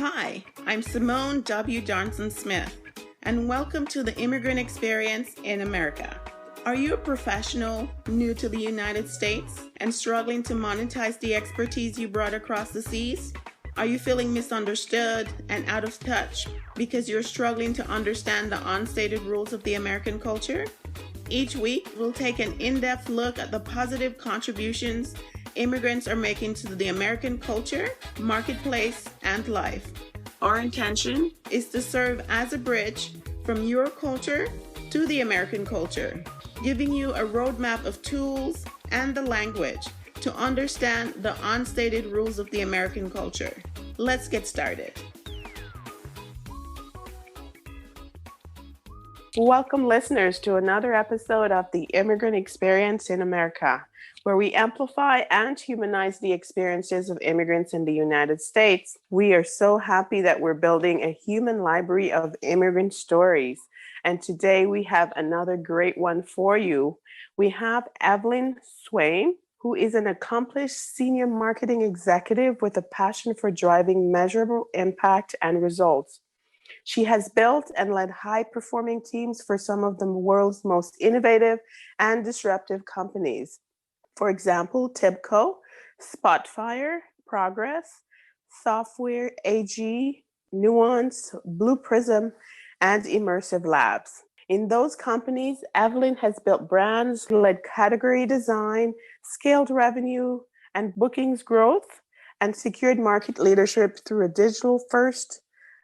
Hi, I'm Simone W. Johnson Smith, and welcome to the Immigrant Experience in America. Are you a professional new to the United States and struggling to monetize the expertise you brought across the seas? Are you feeling misunderstood and out of touch because you're struggling to understand the unstated rules of the American culture? Each week, we'll take an in-depth look at the positive contributions immigrants are making to the American culture, marketplace, and life. Our intention is to serve as a bridge from your culture to the American culture, giving you a roadmap of tools and the language to understand the unstated rules of the American culture. Let's get started. Welcome, listeners, to another episode of the Immigrant Experience in America, where we amplify and humanize the experiences of immigrants in the United States. We are so happy that we're building a human library of immigrant stories. And today we have another great one for you. We have Evelyn Swaim, who is an accomplished senior marketing executive with a passion for driving measurable impact and results. She has built and led high-performing teams for some of the world's most innovative and disruptive companies. For example, Tibco, Spotfire, Progress, Software AG, Nuance, Blue Prism, and Immersive Labs. In those companies, Evelyn has built brands, led category design, scaled revenue and bookings growth, and secured market leadership through a digital-first,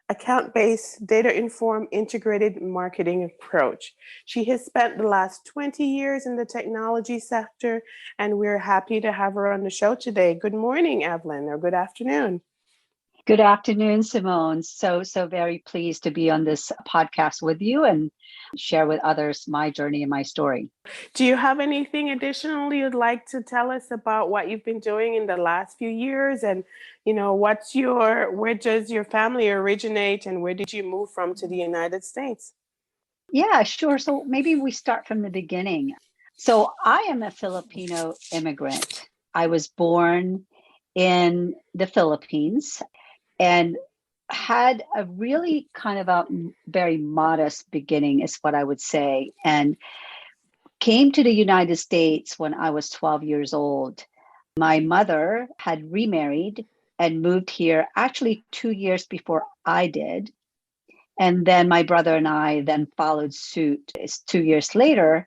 account-based, data-informed, integrated marketing approach. She has spent the last 20 years in the technology sector, and we're happy to have her on the show today. Good morning, Evelyn, or good afternoon. Good afternoon, Simone. So very pleased to be on this podcast with you and share with others my journey and my story. Do you have anything additional you'd like to tell us about what you've been doing in the last few years? And, where does your family originate and where did you move from to the United States? Yeah, sure. So maybe we start from the beginning. So I am a Filipino immigrant. I was born in the Philippines and had a really kind of a very modest beginning, is what I would say, and came to the United States when I was 12 years old. My mother had remarried and moved here actually 2 years before I did. And then my brother and I then followed suit 2 years later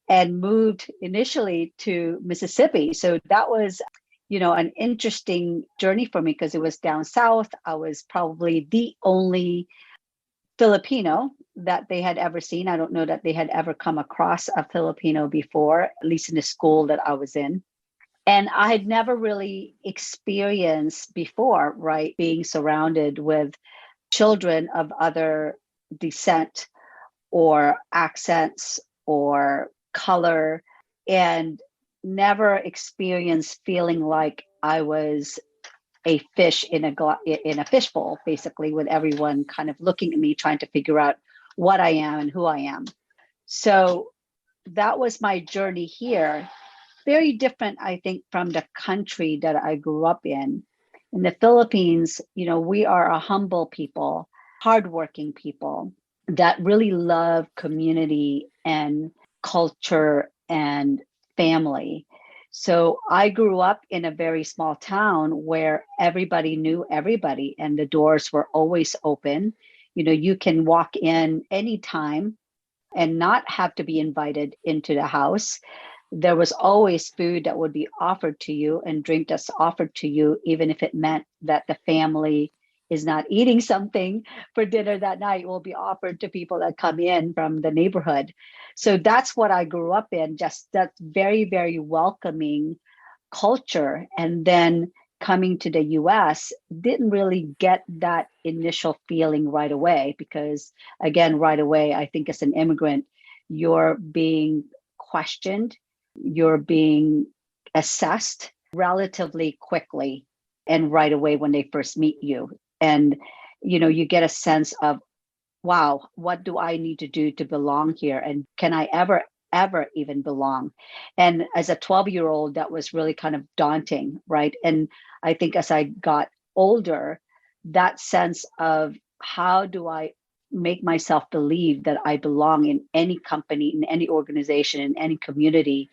and moved initially to Mississippi. So that was an interesting journey for me because it was down south. I was probably the only Filipino that they had ever seen. I don't know that they had ever come across a Filipino before, at least in the school that I was in. And I had never really experienced before, right, being surrounded with children of other descent or accents or color, and never experienced feeling like I was a fish in a fishbowl, basically, with everyone kind of looking at me, trying to figure out what I am and who I am. So that was my journey here. Very different, I think, from the country that I grew up in. In the Philippines, we are a humble people, hardworking people that really love community and culture and family. So I grew up in a very small town where everybody knew everybody and the doors were always open. You can walk in anytime and not have to be invited into the house. There was always food that would be offered to you and drink that's offered to you, even if it meant that the family is not eating something for dinner that night, will be offered to people that come in from the neighborhood. So that's what I grew up in, just that very, very welcoming culture. And then coming to the US, didn't really get that initial feeling right away, because again, right away, I think as an immigrant, you're being questioned, you're being assessed relatively quickly and right away when they first meet you. And, you get a sense of, wow, what do I need to do to belong here? And can I ever even belong? And as a 12-year-old, that was really kind of daunting, right? And I think as I got older, that sense of how do I make myself believe that I belong in any company, in any organization, in any community,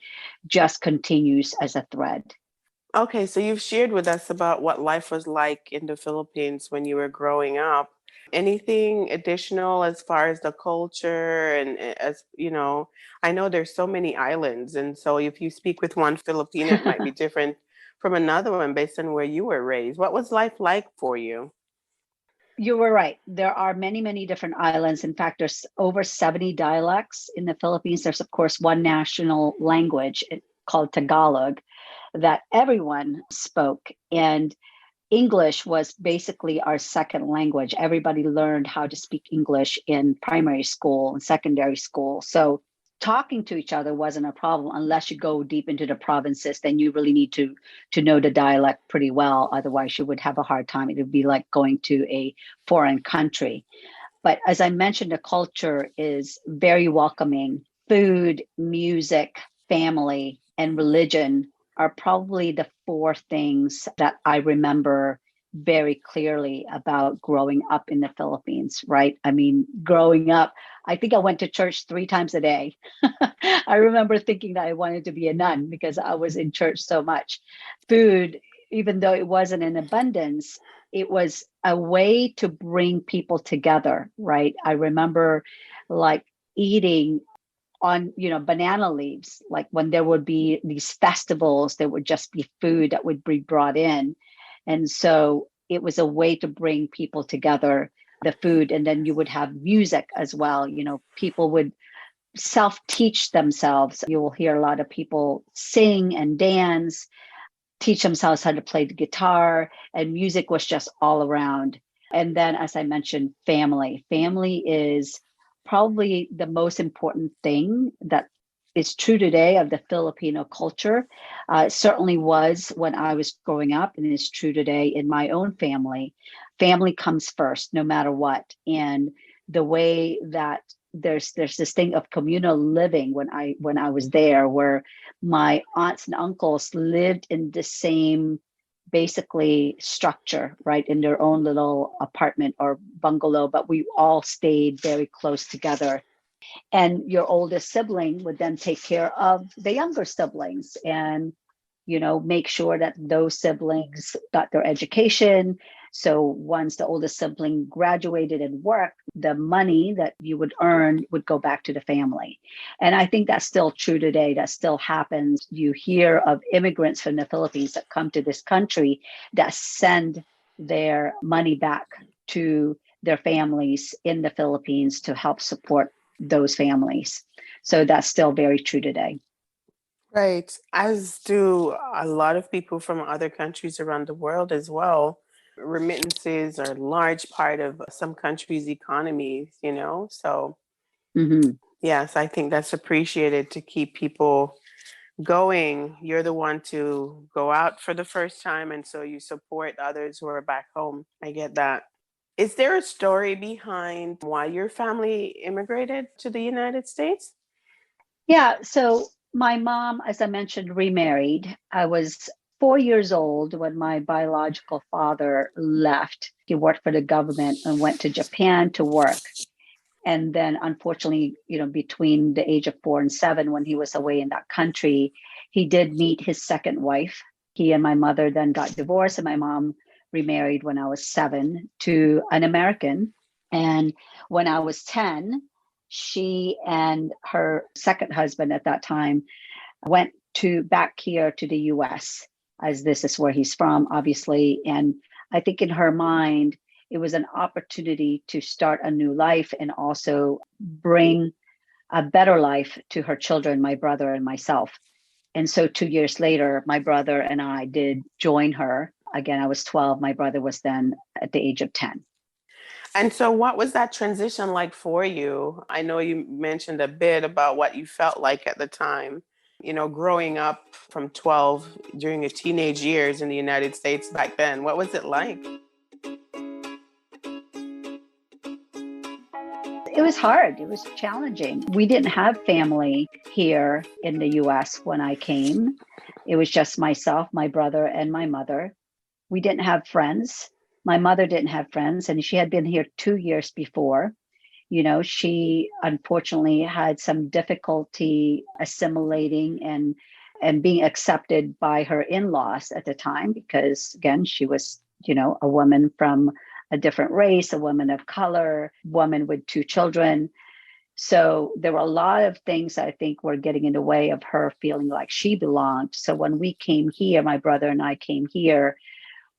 just continues as a thread. Okay, so you've shared with us about what life was like in the Philippines when you were growing up. Anything additional as far as the culture and as you know, I know there's so many islands, and so if you speak with one Filipino, it might be different from another one based on where you were raised. What was life like for you? You were right. There are many, many different islands. In fact, there's over 70 dialects in the Philippines. There's, of course, one national language called Tagalog that everyone spoke. And English was basically our second language. Everybody learned how to speak English in primary school and secondary school. So talking to each other wasn't a problem unless you go deep into the provinces. Then you really need to know the dialect pretty well. Otherwise, you would have a hard time. It would be like going to a foreign country. But as I mentioned, the culture is very welcoming. Food, music, family, and religion are probably the four things that I remember very clearly about growing up in the Philippines, right? I mean, growing up, I think I went to church 3 times a day. I remember thinking that I wanted to be a nun because I was in church so much. Food, even though it wasn't in abundance, it was a way to bring people together, right? I remember like eating on banana leaves, like when there would be these festivals, there would just be food that would be brought in, and so it was a way to bring people together, the food. And then you would have music as well. People would self teach themselves. You will hear a lot of people sing and dance, teach themselves how to play the guitar, and music was just all around. And then, as I mentioned, family. Family is probably the most important thing that is true today of the Filipino culture. It certainly was when I was growing up, and it's true today in my own family. Family comes first, no matter what. And the way that there's this thing of communal living when I was there, where my aunts and uncles lived in the same basically structure, right, in their own little apartment or bungalow, but we all stayed very close together. And your oldest sibling would then take care of the younger siblings and make sure that those siblings got their education. So once the oldest sibling graduated and worked, the money that you would earn would go back to the family. And I think that's still true today. That still happens. You hear of immigrants from the Philippines that come to this country that send their money back to their families in the Philippines to help support those families. So that's still very true today. Right. As do a lot of people from other countries around the world as well. Remittances are a large part of some countries' economies, you know? So, Mm-hmm. yes, I think that's appreciated to keep people going. You're the one to go out for the first time, and so you support others who are back home. I get that. Is there a story behind why your family immigrated to the United States? Yeah. So my mom, as I mentioned, remarried. I was 4 years old when my biological father left. He worked for the government and went to Japan to work. And then, unfortunately, between the age of 4 and 7, when he was away in that country, he did meet his second wife. He and my mother then got divorced, and my mom remarried when I was 7 to an American. And when I was 10, she and her second husband at that time went to back here to the US, as this is where he's from, obviously. And I think in her mind, it was an opportunity to start a new life and also bring a better life to her children, my brother and myself. And so 2 years later, my brother and I did join her. Again, I was 12. My brother was then at the age of 10. And so, what was that transition like for you? I know you mentioned a bit about what you felt like at the time, growing up from 12 during your teenage years in the United States back then. What was it like? It was hard. It was challenging. We didn't have family here in the US when I came. It was just myself, my brother, and my mother. We didn't have friends. My mother didn't have friends, and she had been here 2 years before. She unfortunately had some difficulty assimilating and being accepted by her in-laws at the time, because again, she was, a woman from a different race, a woman of color, woman with two children. So there were a lot of things I think were getting in the way of her feeling like she belonged. So when we came here, my brother and I came here,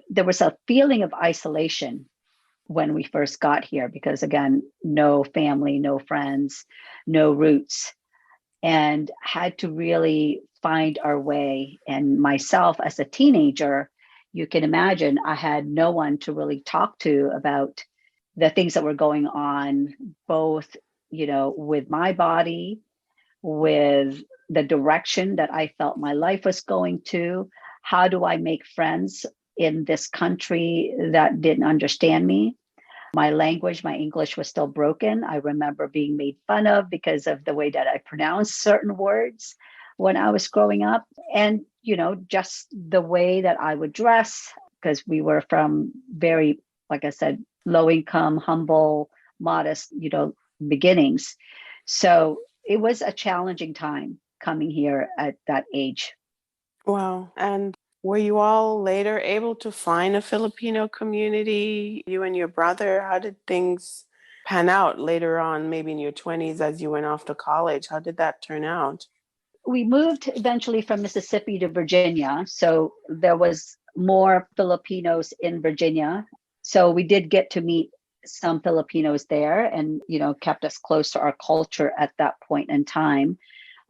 there was a feeling of isolation when we first got here, because again, no family, no friends, no roots, and had to really find our way. And myself as a teenager, you can imagine I had no one to really talk to about the things that were going on, both, with my body, with the direction that I felt my life was going to. How do I make friends in this country that didn't understand me? My language, my English was still broken. I remember being made fun of because of the way that I pronounced certain words when I was growing up. And, just the way that I would dress, because we were from very, like I said, low income, humble, modest, beginnings. So it was a challenging time coming here at that age. Wow. And were you all later able to find a Filipino community, you and your brother? How did things pan out later on, maybe in your 20s as you went off to college? How did that turn out? We moved eventually from Mississippi to Virginia. So there was more Filipinos in Virginia. So we did get to meet some Filipinos there, and, kept us close to our culture at that point in time.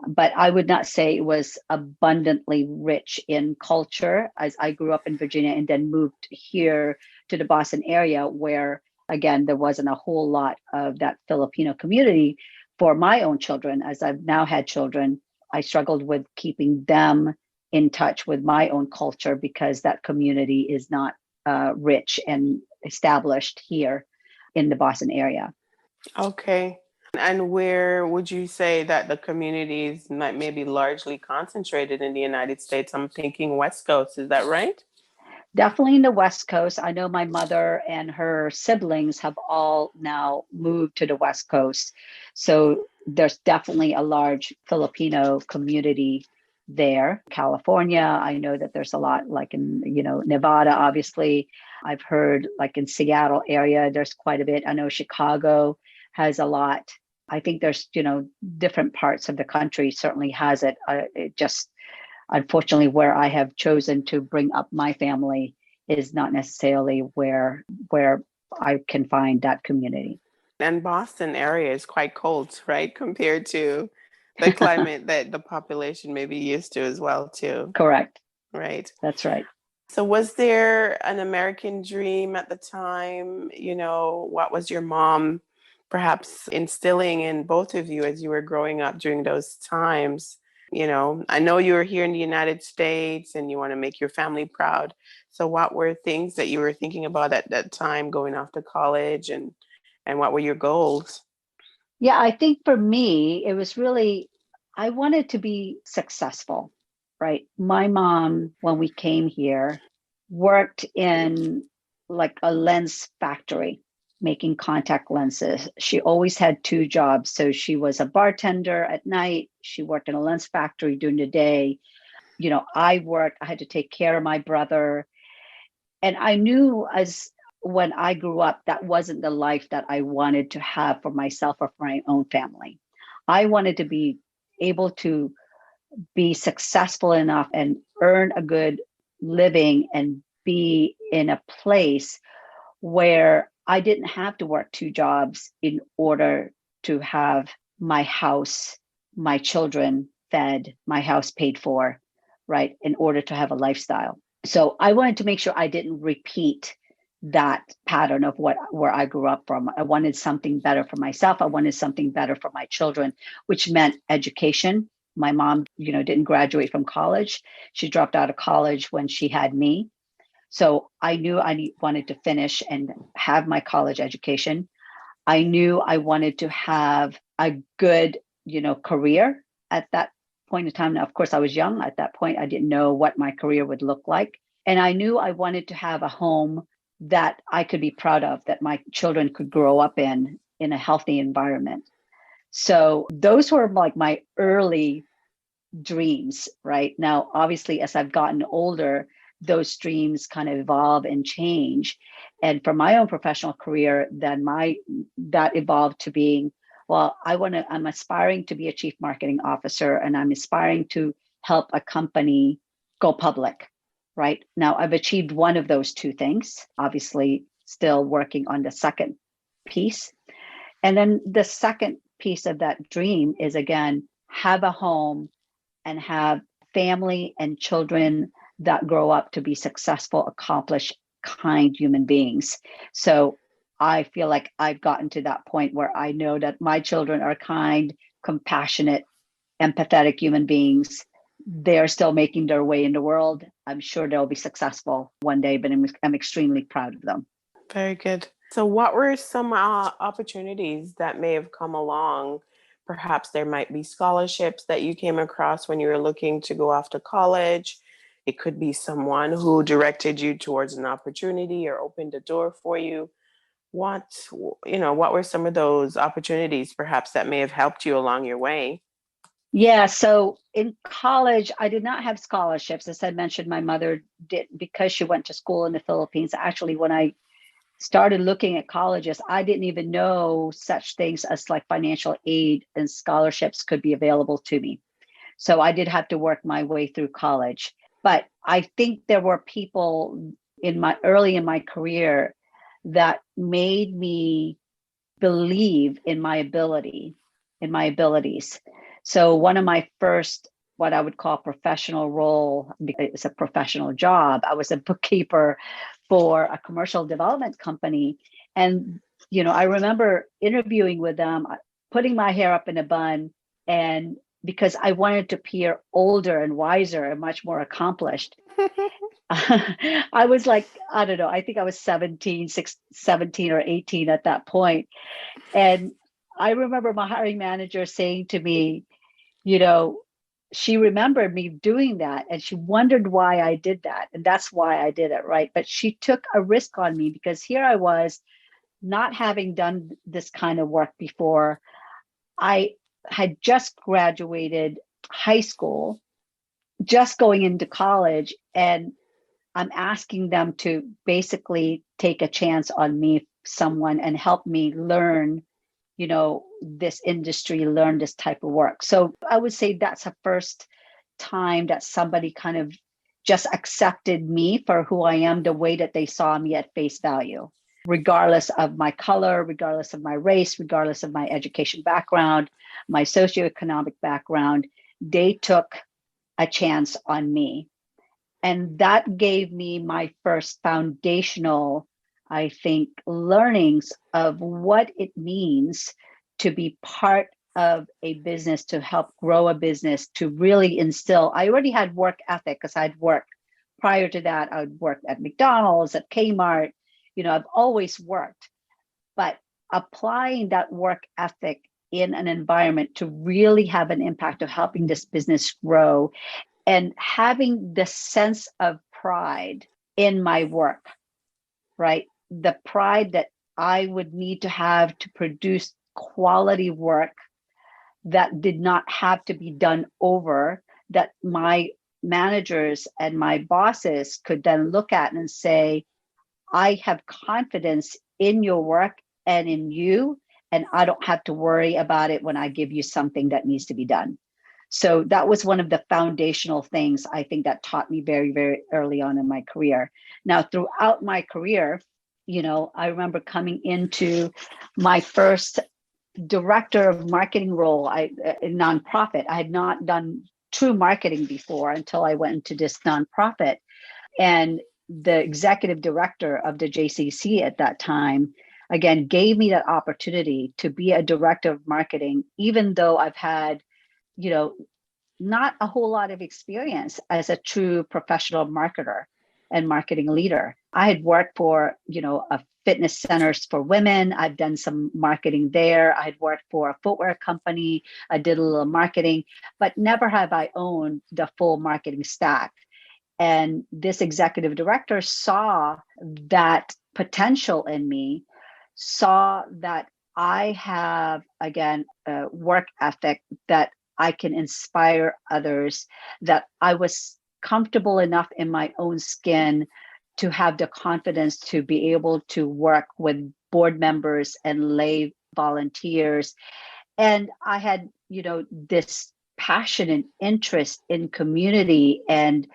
But I would not say it was abundantly rich in culture, as I grew up in Virginia and then moved here to the Boston area, where, again, there wasn't a whole lot of that Filipino community for my own children. As I've now had children, I struggled with keeping them in touch with my own culture because that community is not rich and established here in the Boston area. Okay. And where would you say that the communities might maybe largely concentrated in the United States? I'm thinking West Coast, is that right? Definitely in the West Coast. I know my mother and her siblings have all now moved to the West Coast. So there's definitely a large Filipino community there. California, I know that there's a lot, like in, Nevada, obviously. I've heard like in Seattle area, there's quite a bit. I know Chicago has a lot. I think there's, different parts of the country certainly has it. It just, unfortunately, where I have chosen to bring up my family is not necessarily where I can find that community. And Boston area is quite cold, right? Compared to the climate that the population may be used to as well, too. Correct. Right. That's right. So was there an American dream at the time? What was your mom perhaps instilling in both of you as you were growing up during those times? I know you were here in the United States and you want to make your family proud. So what were things that you were thinking about at that time going off to college, and what were your goals? Yeah, I think for me, it was really, I wanted to be successful, right? My mom, when we came here, worked in like a lens factory, making contact lenses. She always had two jobs. So she was a bartender at night. She worked in a lens factory during the day. I had to take care of my brother. And I knew as when I grew up, that wasn't the life that I wanted to have for myself or for my own family. I wanted to be able to be successful enough and earn a good living and be in a place where I didn't have to work two jobs in order to have my house, my children fed, my house paid for, right? In order to have a lifestyle. So I wanted to make sure I didn't repeat that pattern of where I grew up from. I wanted something better for myself. I wanted something better for my children, which meant education. My mom, didn't graduate from college. She dropped out of college when she had me. So I knew wanted to finish and have my college education. I knew I wanted to have a good, career at that point in time. Now, of course, I was young at that point. I didn't know what my career would look like. And I knew I wanted to have a home that I could be proud of, that my children could grow up in a healthy environment. So those were like my early dreams, right? Now, obviously, as I've gotten older, those dreams kind of evolve and change. And for my own professional career, then that evolved to being, well, I'm aspiring to be a chief marketing officer, and I'm aspiring to help a company go public, right? Now, I've achieved one of those two things, obviously still working on the second piece. And then the second piece of that dream is, again, have a home and have family and children that grow up to be successful, accomplished, kind human beings. So I feel like I've gotten to that point where I know that my children are kind, compassionate, empathetic human beings. They're still making their way in the world. I'm sure they'll be successful one day, but I'm extremely proud of them. Very good. So, what were some opportunities that may have come along? Perhaps there might be scholarships that you came across when you were looking to go off to college. It could be someone who directed you towards an opportunity or opened a door for you. What were some of those opportunities perhaps that may have helped you along your way? Yeah, so in college, I did not have scholarships. As I mentioned, my mother did, because she went to school in the Philippines. Actually, when I started looking at colleges, I didn't even know such things as like financial aid and scholarships could be available to me. So I did have to work my way through college. But I think there were people early in my career that made me believe in my abilities. So one of my first, what I would call professional role, because it's a professional job, I was a bookkeeper for a commercial development company. And, I remember interviewing with them, putting my hair up in a bun, and because I wanted to appear older and wiser and much more accomplished. I was like, I don't know, I think I was 17 or 18 at that point. And I remember my hiring manager saying to me, you know, she remembered me doing that and she wondered why I did that. And that's why I did it, right? But she took a risk on me because here I was, not having done this kind of work before. I had just graduated high school, just going into college, and I'm asking them to basically take a chance on me, someone, and help me learn, this industry, learn this type of work. So I would say that's a first time that somebody kind of just accepted me for who I am, the way that they saw me at face value, regardless of my color, regardless of my race, regardless of my education background, my socioeconomic background. They took a chance on me. And that gave me my first foundational, I think, learnings of what it means to be part of a business, to help grow a business, to really instill. I already had work ethic because I'd worked prior to that. I'd worked at McDonald's, at Kmart. I've always worked, but applying that work ethic in an environment to really have an impact of helping this business grow and having the sense of pride in my work, right? The pride that I would need to have to produce quality work that did not have to be done over, that my managers and my bosses could then look at and say, I have confidence in your work and in you, and I don't have to worry about it when I give you something that needs to be done. So that was one of the foundational things I think that taught me very, very early on in my career. Now, throughout my career, I remember coming into my first director of marketing role in nonprofit. I had not done true marketing before until I went into this nonprofit. And the executive director of the JCC at that time, again, gave me that opportunity to be a director of marketing, even though I've had not a whole lot of experience as a true professional marketer and marketing leader. I had worked for, a fitness centers for women. I've done some marketing there. I had worked for a footwear company. I did a little marketing, but never have I owned the full marketing stack. And this executive director saw that potential in me, saw that I have, again, a work ethic, that I can inspire others, that I was comfortable enough in my own skin to have the confidence to be able to work with board members and lay volunteers. And I had, this passion and interest in community and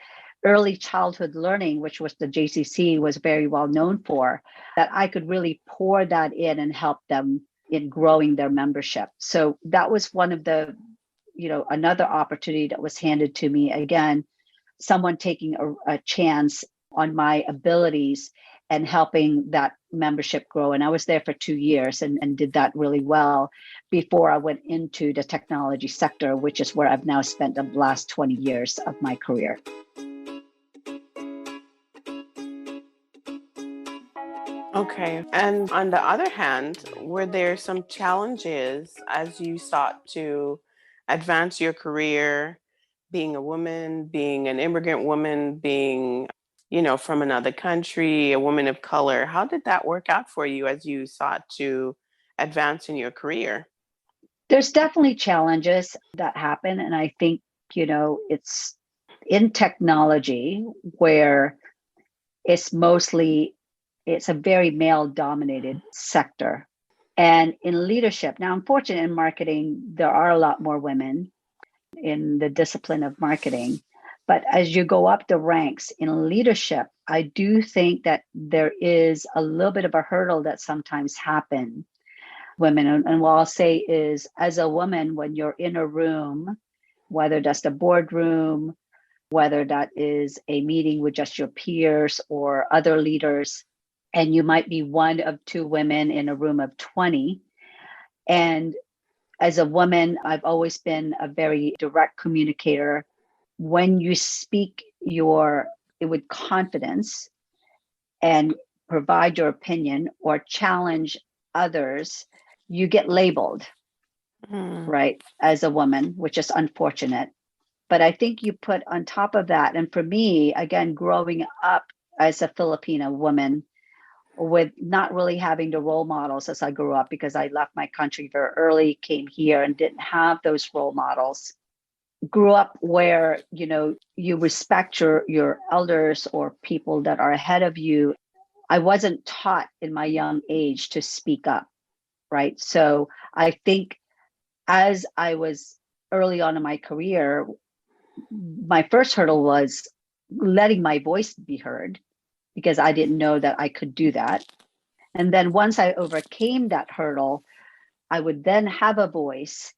early childhood learning, which was the JCC was very well known for, that I could really pour that in and help them in growing their membership. So that was one of the, another opportunity that was handed to me. Again, someone taking a chance on my abilities and helping that membership grow. And I was there for 2 years and did that really well before I went into the technology sector, which is where I've now spent the last 20 years of my career. Okay. And on the other hand, were there some challenges as you sought to advance your career, being a woman, being an immigrant woman, being, from another country, a woman of color? How did that work out for you as you sought to advance in your career? There's definitely challenges that happen. And I think, it's in technology where it's a very male dominated sector. And in leadership, now I'm fortunate in marketing, there are a lot more women in the discipline of marketing. But as you go up the ranks in leadership, I do think that there is a little bit of a hurdle that sometimes happen women. And what I'll say is, as a woman, when you're in a room, whether that's the boardroom, whether that is a meeting with just your peers or other leaders, and you might be one of 2 women in a room of 20. And as a woman, I've always been a very direct communicator. When you speak with confidence and provide your opinion or challenge others, you get labeled, right, as a woman, which is unfortunate. But I think you put on top of that, and for me, again, growing up as a Filipino woman with not really having the role models as I grew up, because I left my country very early, came here and didn't have those role models. Grew up where, you respect your elders or people that are ahead of you. I wasn't taught in my young age to speak up, right? So I think as I was early on in my career, my first hurdle was letting my voice be heard, because I didn't know that I could do that. And then once I overcame that hurdle, I would then have a voice.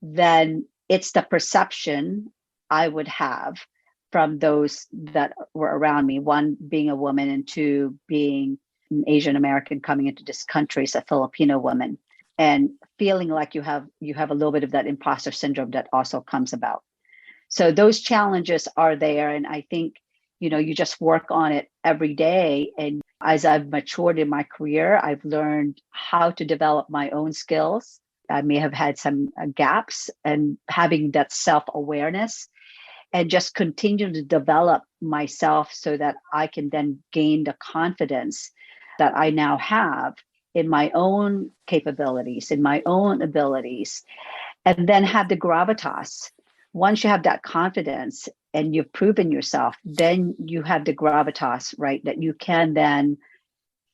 Then it's the perception I would have from those that were around me. 1, being a woman, and 2, being an Asian American coming into this country as a Filipino woman, and feeling like you have a little bit of that imposter syndrome that also comes about. So those challenges are there. And I think, you just work on it every day. And as I've matured in my career, I've learned how to develop my own skills. I may have had some gaps, and having that self-awareness and just continue to develop myself so that I can then gain the confidence that I now have in my own capabilities, in my own abilities, and then have the gravitas. Once you have that confidence and you've proven yourself, then you have the gravitas, right? That you can then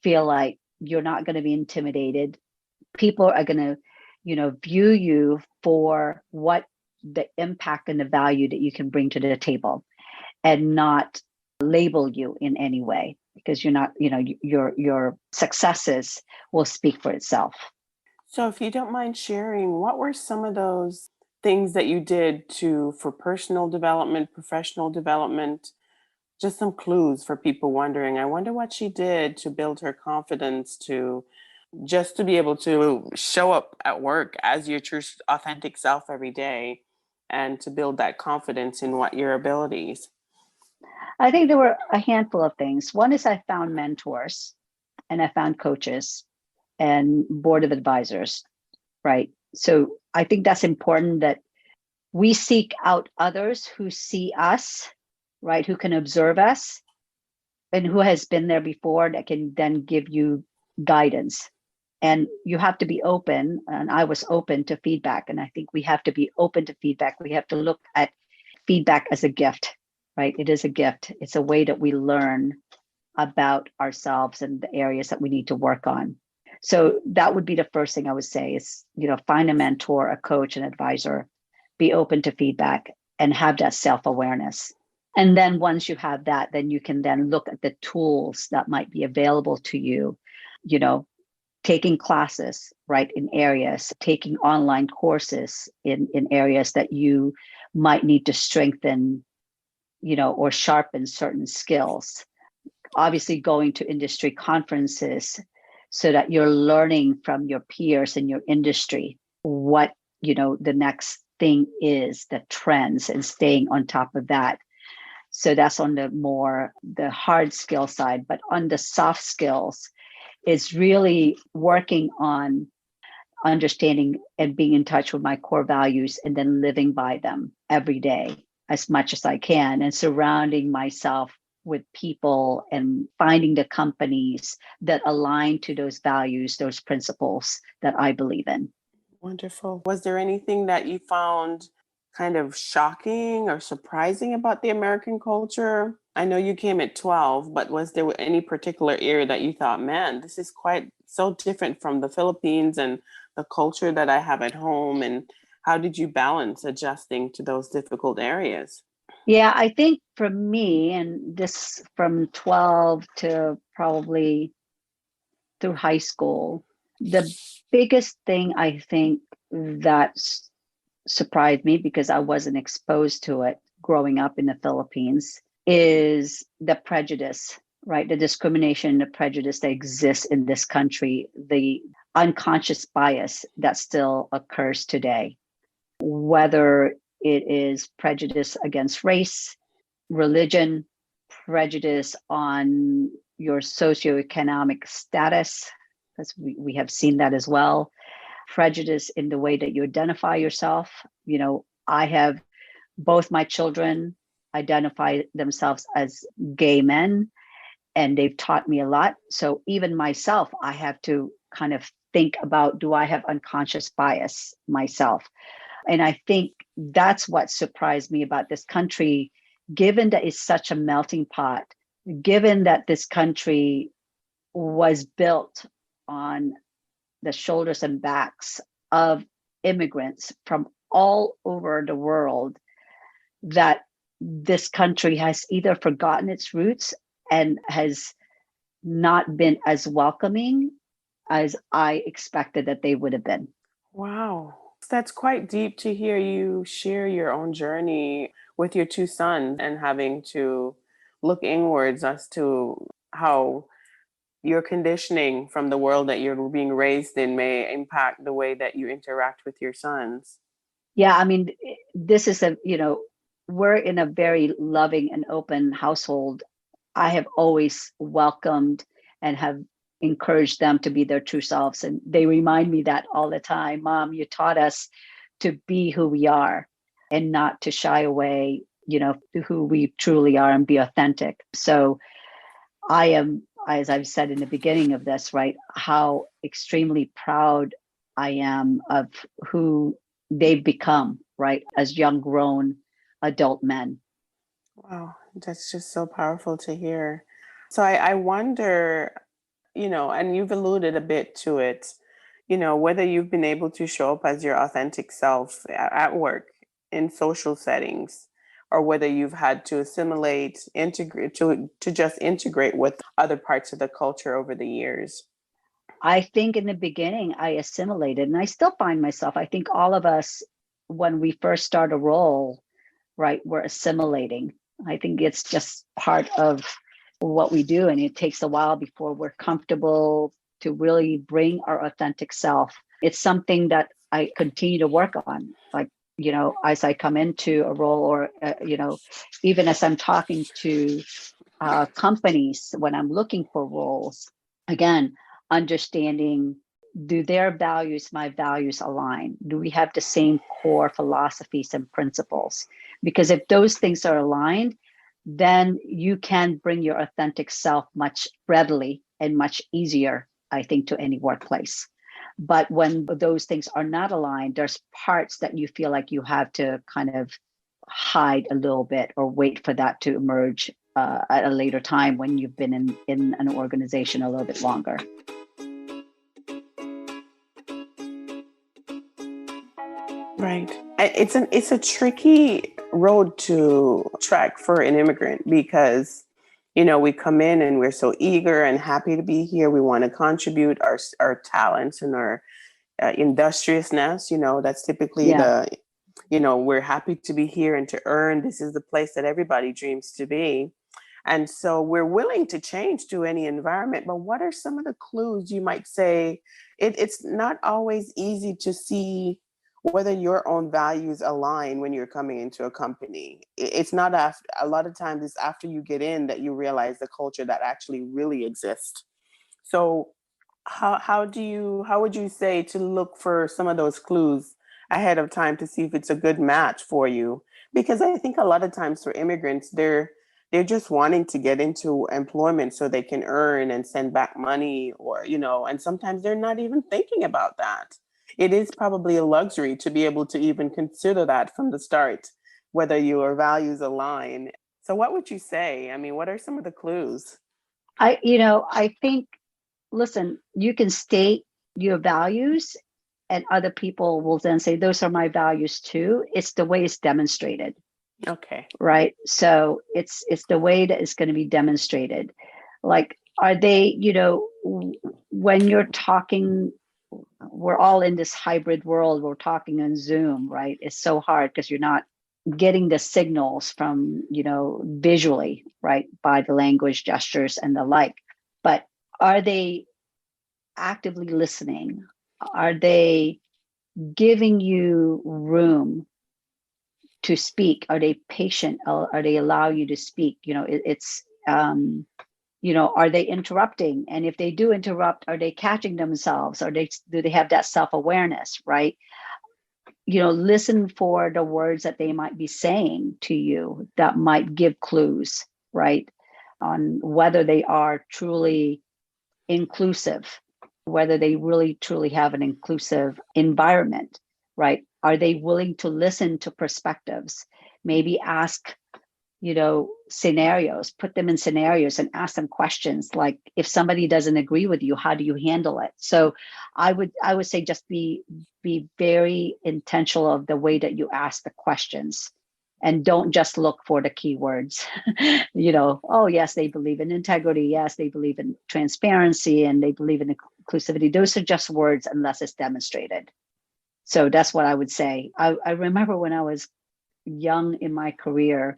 feel like you're not going to be intimidated. People are going to, view you for what the impact and the value that you can bring to the table, and not label you in any way, because you're not, your successes will speak for itself. So if you don't mind sharing, what were some of those things that you did for personal development, professional development? Just some clues for people wondering, I wonder what she did to build her confidence, just to be able to show up at work as your true authentic self every day, and to build that confidence in what your abilities. I think there were a handful of things. One is I found mentors, and I found coaches and board of advisors, right? So I think that's important, that we seek out others who see us, right? Who can observe us and who has been there before that can then give you guidance. And you have to be open. And I was open to feedback. And I think we have to be open to feedback. We have to look at feedback as a gift, right? It is a gift. It's a way that we learn about ourselves and the areas that we need to work on. So that would be the first thing I would say is, find a mentor, a coach, an advisor, be open to feedback and have that self-awareness. And then once you have that, then you can then look at the tools that might be available to you, taking classes, right, in areas, taking online courses in areas that you might need to strengthen, or sharpen certain skills. Obviously going to industry conferences so that you're learning from your peers in your industry what, the next thing is, the trends, and staying on top of that. So that's on the hard skill side. But on the soft skills, it's really working on understanding and being in touch with my core values and then living by them every day as much as I can, and surrounding myself with people and finding the companies that align to those values, those principles that I believe in. Wonderful. Was there anything that you found kind of shocking or surprising about the American culture? I know you came at 12, but was there any particular area that you thought, man, this is quite so different from the Philippines and the culture that I have at home? And how did you balance adjusting to those difficult areas? Yeah, I think for me, and this from 12 to probably through high school, the biggest thing I think that surprised me, because I wasn't exposed to it growing up in the Philippines, is the prejudice, right? The discrimination, the prejudice that exists in this country, the unconscious bias that still occurs today, whether it is prejudice against race, religion, prejudice on your socioeconomic status, because we have seen that as well, prejudice in the way that you identify yourself. I have both my children identify themselves as gay men, and they've taught me a lot. So even myself, I have to kind of think about, do I have unconscious bias myself? And I think that's what surprised me about this country, given that it's such a melting pot, given that this country was built on the shoulders and backs of immigrants from all over the world, that this country has either forgotten its roots and has not been as welcoming as I expected that they would have been. Wow. That's quite deep to hear you share your own journey with your two sons and having to look inwards as to how your conditioning from the world that you're being raised in may impact the way that you interact with your sons. Yeah, I mean, this is we're in a very loving and open household. I have always welcomed and have encouraged them to be their true selves. And they remind me that all the time. Mom, you taught us to be who we are and not to shy away, to who we truly are, and be authentic. So I am, as I've said in the beginning of this, right, how extremely proud I am of who they've become, right, as young, grown adult men. Wow, that's just so powerful to hear. So I wonder, and you've alluded a bit to it, whether you've been able to show up as your authentic self at work, in social settings, or whether you've had to assimilate, integrate, to just integrate with other parts of the culture over the years. I think in the beginning, I assimilated, and I still find myself, I think all of us, when we first start a role, right, we're assimilating. I think it's just part of what we do. And it takes a while before we're comfortable to really bring our authentic self. It's something that I continue to work on. Like, as I come into a role, or, even as I'm talking to companies when I'm looking for roles, again, understanding, do their values, my values align? Do we have the same core philosophies and principles? Because if those things are aligned, then you can bring your authentic self much readily and much easier, I think, to any workplace. But when those things are not aligned, there's parts that you feel like you have to kind of hide a little bit or wait for that to emerge at a later time when you've been in an organization a little bit longer. Right. It's a tricky road to track for an immigrant because, we come in and we're so eager and happy to be here. We want to contribute our talents and our industriousness. That's typically we're happy to be here and to earn. This is the place that everybody dreams to be. And so we're willing to change to any environment. But what are some of the clues you might say? It's not always easy to see whether your own values align when you're coming into a company. It's not after, a lot of times it's after you get in that you realize the culture that actually really exists. So how would you say to look for some of those clues ahead of time to see if it's a good match for you? Because I think a lot of times for immigrants, they're just wanting to get into employment so they can earn and send back money, or and sometimes they're not even thinking about that. It is probably a luxury to be able to even consider that from the start, whether your values align. So what would you say? I mean, what are some of the clues? I think, listen, you can state your values and other people will then say, those are my values too. It's the way it's demonstrated. Okay. Right. So it's the way that it's going to be demonstrated. Like, are they, when you're talking, we're all in this hybrid world. We're talking on Zoom, right? It's so hard because you're not getting the signals from, visually, right? By the language, gestures, and the like. But are they actively listening? Are they giving you room to speak? Are they patient? Are they allowing you to speak? Are they interrupting? And if they do interrupt, are they catching themselves? Do they have that self-awareness, right? Listen for the words that they might be saying to you that might give clues, right? On whether they are truly inclusive, whether they really truly have an inclusive environment, right? Are they willing to listen to perspectives? Maybe ask, scenarios, put them in scenarios and ask them questions like, if somebody doesn't agree with you, how do you handle it? So I would say just be very intentional of the way that you ask the questions. And don't just look for the keywords. Oh, yes, they believe in integrity. Yes, they believe in transparency and they believe in inclusivity. Those are just words unless it's demonstrated. So that's what I would say. I remember when I was young in my career,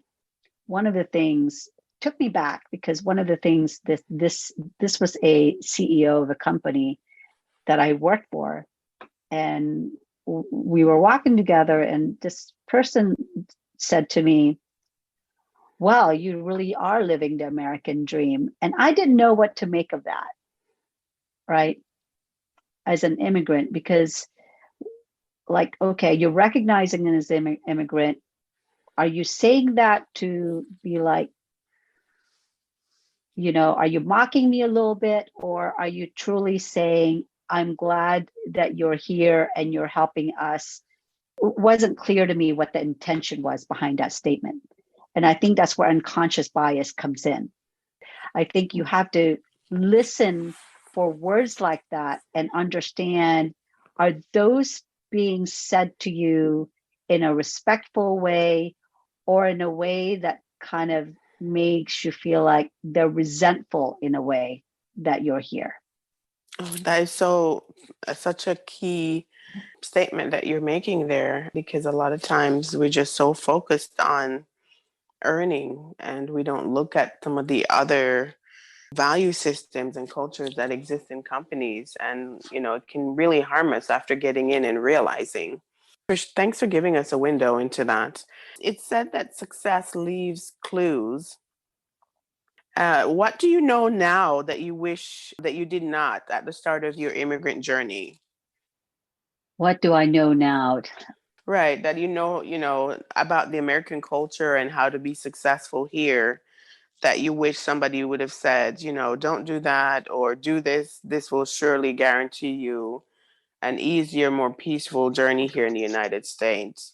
one of the things took me back because one of the things that this was a CEO of a company that I worked for. And we were walking together and this person said to me, well, you really are living the American dream. And I didn't know what to make of that, right? As an immigrant, because like, okay, you're recognizing it as an immigrant. Are you saying that to be like, are you mocking me a little bit? Or are you truly saying, I'm glad that you're here and you're helping us? It wasn't clear to me what the intention was behind that statement. And I think that's where unconscious bias comes in. I think you have to listen for words like that and understand, are those being said to you in a respectful way or in a way that kind of makes you feel like they're resentful in a way that you're here? Oh, that is such a key statement that you're making there, because a lot of times we're just so focused on earning and we don't look at some of the other value systems and cultures that exist in companies, and it can really harm us after getting in and realizing. Thanks for giving us a window into that. It's said that success leaves clues. What do you know now that you wish that you did not at the start of your immigrant journey? What do I know now? Right, that about the American culture and how to be successful here, that you wish somebody would have said, don't do that or do this. This will surely guarantee you an easier, more peaceful journey here in the United States.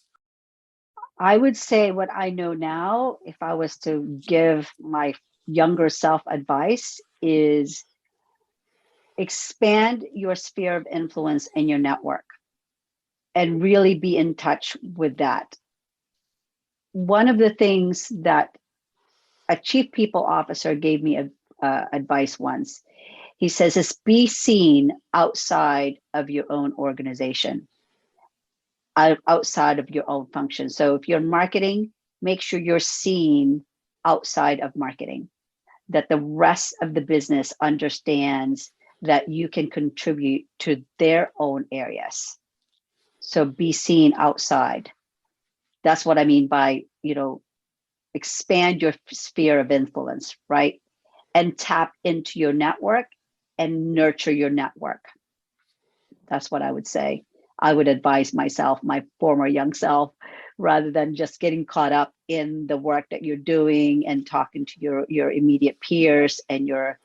I would say what I know now, if I was to give my younger self advice, is expand your sphere of influence in your network and really be in touch with that. One of the things that a chief people officer gave me advice once, he says, is be seen outside of your own organization, outside of your own function. So if you're marketing, make sure you're seen outside of marketing, that the rest of the business understands that you can contribute to their own areas. So be seen outside. That's what I mean by, expand your sphere of influence, right? And tap into your network and nurture your network. That's what I would say. I would advise myself, my former young self, rather than just getting caught up in the work that you're doing and talking to your immediate peers and your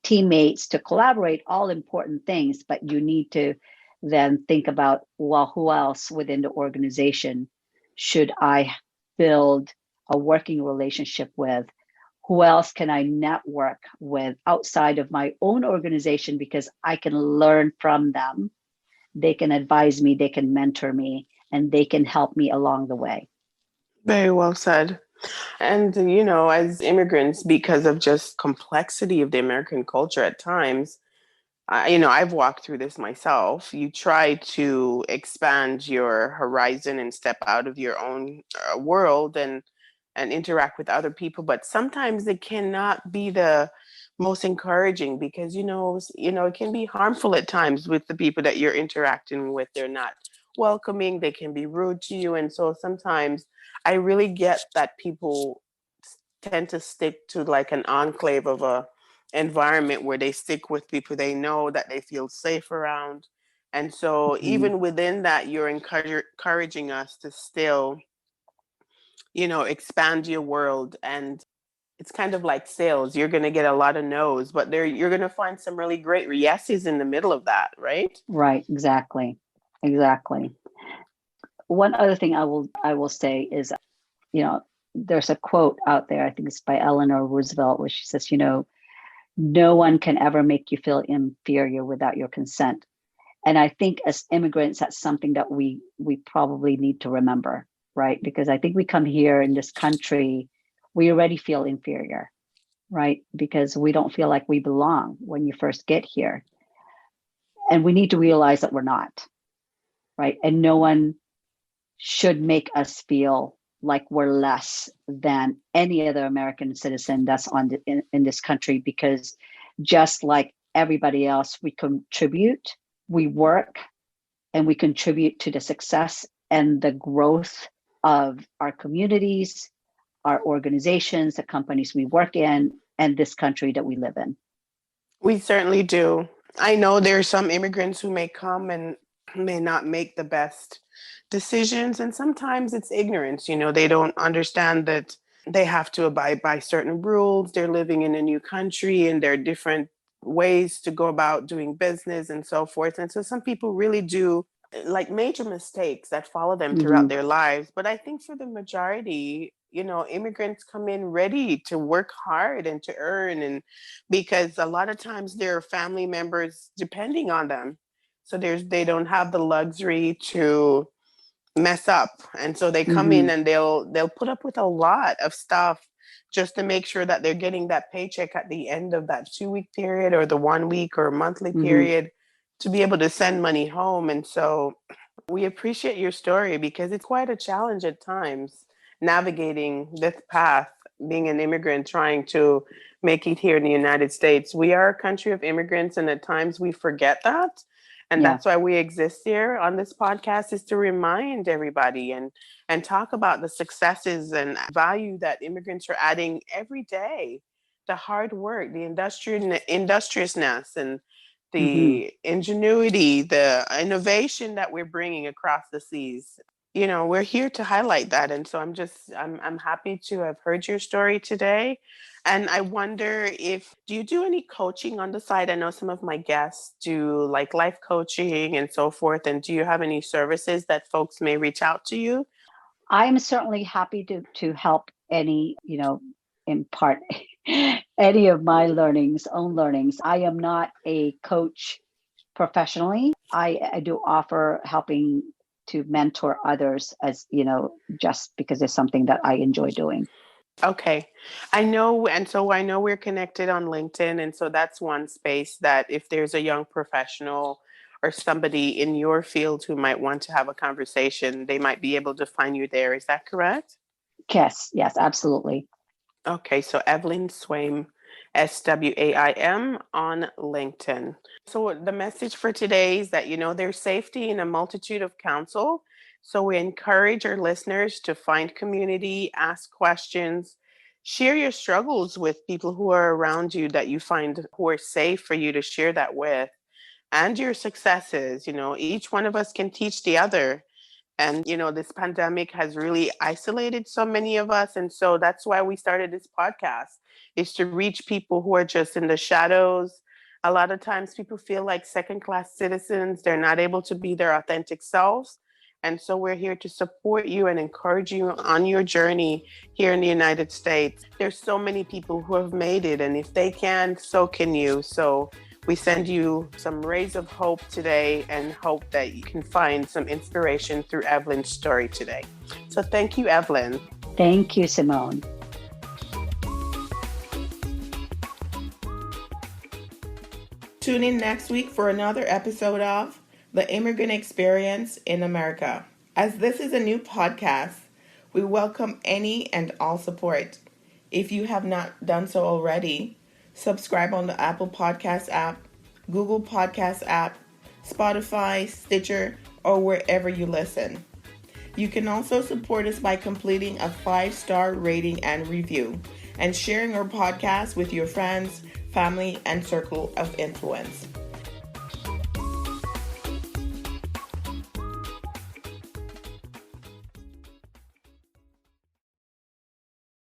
teammates to collaborate, all important things, but you need to then think about, well, who else within the organization should I build a working relationship with? Who else can I network with outside of my own organization, because I can learn from them? They can advise me, they can mentor me, and they can help me along the way. Very well said. And, as immigrants, because of just complexity of the American culture at times, I've walked through this myself. You try to expand your horizon and step out of your own world and interact with other people, but sometimes it cannot be the most encouraging because it can be harmful at times with the people that you're interacting with. They're not welcoming, they can be rude to you, and so sometimes I really get that people tend to stick to like an enclave of a environment where they stick with people they know that they feel safe around. And so Mhm. even within that, you're encouraging us to still, expand your world. And it's kind of like sales. You're going to get a lot of no's, but you're going to find some really great yeses in the middle of that, right? Right, exactly. Exactly. One other thing I will say is, you know, there's a quote out there, I think it's by Eleanor Roosevelt, where she says, no one can ever make you feel inferior without your consent. And I think as immigrants, that's something that we probably need to remember, right? Because I think we come here in this country, we already feel inferior, right? Because we don't feel like we belong when you first get here. And we need to realize that we're not, right? And no one should make us feel like we're less than any other American citizen that's in this country, because just like everybody else, we contribute, we work, and we contribute to the success and the growth of our communities, our organizations, the companies we work in, and this country that we live in. We certainly do. I know there are some immigrants who may come and may not make the best decisions, and sometimes it's ignorance. They don't understand that they have to abide by certain rules. They're living in a new country, and there are different ways to go about doing business and so forth. And so some people really do like major mistakes that follow them throughout Mm-hmm. their lives. But I think for the majority, immigrants come in ready to work hard and to earn, and because a lot of times there are family members depending on them. So they don't have the luxury to mess up. And so they come Mm-hmm. in and they'll put up with a lot of stuff just to make sure that they're getting that paycheck at the end of that 2 week period or the 1 week or monthly Mm-hmm. period to be able to send money home. And so we appreciate your story because it's quite a challenge at times navigating this path, being an immigrant trying to make it here in the United States. We are a country of immigrants, and at times we forget that. And Yeah. that's why we exist here on this podcast, is to remind everybody and talk about the successes and value that immigrants are adding every day. The hard work, the industriousness, and Mm-hmm. the ingenuity, the innovation that we're bringing across the seas. we're here to highlight that. And so I'm happy to have heard your story today. And I wonder, if do you do any coaching on the side? I know some of my guests do like life coaching and so forth. And do you have any services that folks may reach out to you? I'm certainly happy to help any, impart any of my own learnings. I am not a coach professionally. I do offer helping to mentor others, as just because it's something that I enjoy doing. Okay. I know. And so I know we're connected on LinkedIn. And so that's one space that if there's a young professional or somebody in your field who might want to have a conversation, they might be able to find you there. Is that correct? Yes, absolutely. Okay. So Evelyn Swaim, Swaim on LinkedIn. So the message for today is that, there's safety in a multitude of counsel. So we encourage our listeners to find community, ask questions, share your struggles with people who are around you that you find who are safe for you to share that with, and your successes. Each one of us can teach the other. And, this pandemic has really isolated so many of us. And so that's why we started this podcast, is to reach people who are just in the shadows. A lot of times people feel like second class citizens. They're not able to be their authentic selves. And so we're here to support you and encourage you on your journey here in the United States. There's so many people who have made it. And if they can, so can you. So we send you some rays of hope today and hope that you can find some inspiration through Evelyn's story today. So thank you, Evelyn. Thank you, Simone. Tune in next week for another episode of The Immigrant Experience in America. As this is a new podcast, we welcome any and all support. If you have not done so already, subscribe on the Apple Podcast app, Google Podcast app, Spotify, Stitcher, or wherever you listen. You can also support us by completing a 5-star rating and review, and sharing our podcast with your friends, family, and circle of influence.